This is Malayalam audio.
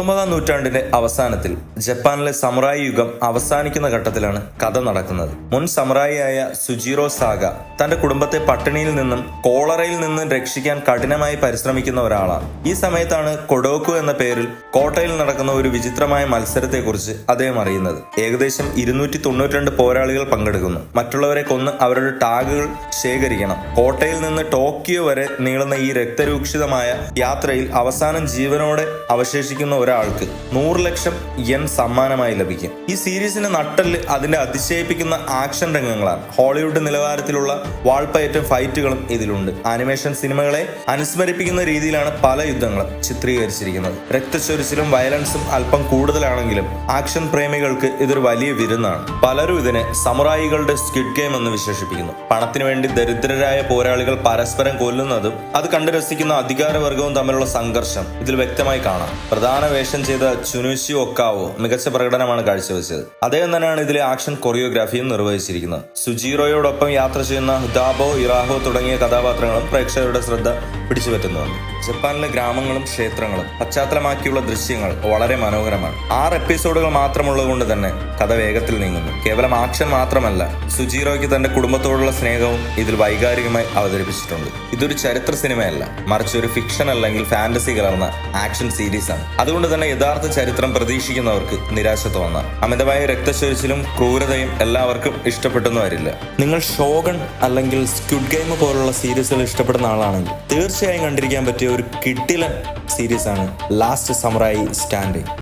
19-ാം നൂറ്റാണ്ടിന്റെ അവസാനത്തിൽ ജപ്പാനിലെ സമുറായി യുഗം അവസാനിക്കുന്ന ഘട്ടത്തിലാണ് കഥ നടക്കുന്നത്. മുൻ സമുറായിയായ സുജിറോ സാഗ തന്റെ കുടുംബത്തെ പട്ടിണിയിൽ നിന്നും കോളറയിൽ നിന്നും രക്ഷിക്കാൻ കഠിനമായി പരിശ്രമിക്കുന്ന ഒരാളാണ്. ഈ സമയത്താണ് കൊഡോക്കു എന്ന പേരിൽ കോട്ടയിൽ നടക്കുന്ന ഒരു വിചിത്രമായ മത്സരത്തെക്കുറിച്ച് അദ്ദേഹം അറിയുന്നത്. ഏകദേശം 292 പോരാളികൾ പങ്കെടുക്കുന്നു. മറ്റുള്ളവരെ കൊന്ന് അവരുടെ ടാഗുകൾ ശേഖരിക്കണം. കോട്ടയിൽ നിന്ന് ടോക്കിയോ വരെ നീളുന്ന ഈ രക്തരൂക്ഷിതമായ യാത്രയിൽ അവസാനം ജീവനോടെ അവശേഷിക്കുന്ന ഒരാൾക്ക് 100 ലക്ഷം yen സമ്മാനമായി ലഭിക്കും. ഈ സീരീസിന്റെ നട്ടെല്ല് അതിന്റെ അതിശയിപ്പിക്കുന്ന ആക്ഷൻ രംഗങ്ങളാണ്. ഹോളിവുഡ് നിലവാരത്തിലുള്ള വാൾപ്പയറ്റും ഫൈറ്റുകളും ഇതിലുണ്ട്. ആനിമേഷൻ സിനിമകളെ അനുസ്മരിപ്പിക്കുന്ന രീതിയിലാണ് പല യുദ്ധങ്ങളും ചിത്രീകരിച്ചിരിക്കുന്നത്. രക്തച്ചൊരിച്ചിലും വയലൻസും അല്പം കൂടുതലാണെങ്കിലും ആക്ഷൻ പ്രേമികൾക്ക് ഇതൊരു വലിയ വിരുന്നാണ്. പലരും ഇതിനെ സമുറായികളുടെ സ്ക്വിഡ് ഗെയിം എന്ന് വിശേഷിപ്പിക്കുന്നു. പണത്തിനു വേണ്ടി ദരിദ്രരായ പോരാളികൾ പരസ്പരം കൊല്ലുന്നതും അത് കണ്ടു രസിക്കുന്ന അധികാരവർഗവും തമ്മിലുള്ള സംഘർഷം ഇതിൽ വ്യക്തമായി കാണാം. പ്രധാന വേഷം ചെയ്ത ചുനുഷി ഒക്കാവോ മികച്ച പ്രകടനമാണ് കാഴ്ചവെച്ചത്. അദ്ദേഹം തന്നെയാണ് ഇതിലെ ആക്ഷൻ കൊറിയോഗ്രാഫിയും നിർവഹിച്ചിരിക്കുന്നത്. സുജീറോയോടൊപ്പം യാത്ര ചെയ്യുന്ന ഹുദാബോ, ഇറാഹോ തുടങ്ങിയ കഥാപാത്രങ്ങളും പ്രേക്ഷകരുടെ ശ്രദ്ധ പിടിച്ചുപറ്റുന്നുണ്ട്. ജപ്പാനിലെ ഗ്രാമങ്ങളും ക്ഷേത്രങ്ങളും പശ്ചാത്തലമാക്കിയുള്ള ദൃശ്യങ്ങൾ വളരെ മനോഹരമാണ്. 6 എപ്പിസോഡുകൾ മാത്രമുള്ളത് കൊണ്ട് തന്നെ കഥ വേഗത്തിൽ നീങ്ങുന്നു. കേവലം ആക്ഷൻ മാത്രമല്ല, സുജീറോയ്ക്ക് തന്റെ കുടുംബത്തോടുള്ള സ്നേഹവും ഇതിൽ വൈകാരികമായി അവതരിപ്പിച്ചിട്ടുണ്ട്. ഇതൊരു ചരിത്ര സിനിമയല്ല, മറിച്ച് ഒരു ഫിക്ഷൻ അല്ലെങ്കിൽ ഫാന്റസി കലർന്ന ആക്ഷൻ സീരീസ് ആണ്. അതുകൊണ്ട് തന്നെ യഥാർത്ഥ ചരിത്രം പ്രതീക്ഷിക്കുന്നവർക്ക് നിരാശ തോന്നാം. അമിതമായ രക്തച്ചൊരിച്ചിലും ക്രൂരതയും എല്ലാവർക്കും ഇഷ്ടപ്പെട്ടെന്ന് വരില്ല. നിങ്ങൾ ഷോഗൺ അല്ലെങ്കിൽ സ്ക്വിഡ് ഗെയിം പോലുള്ള സീരീസുകൾ ഇഷ്ടപ്പെടുന്ന ആളാണെങ്കിൽ തീർച്ചയായും കണ്ടിരിക്കാൻ പറ്റിയ ഒരു കിടിലൻ സീരീസാണ് ലാസ്റ്റ് സമുറായി സ്റ്റാൻഡിങ്.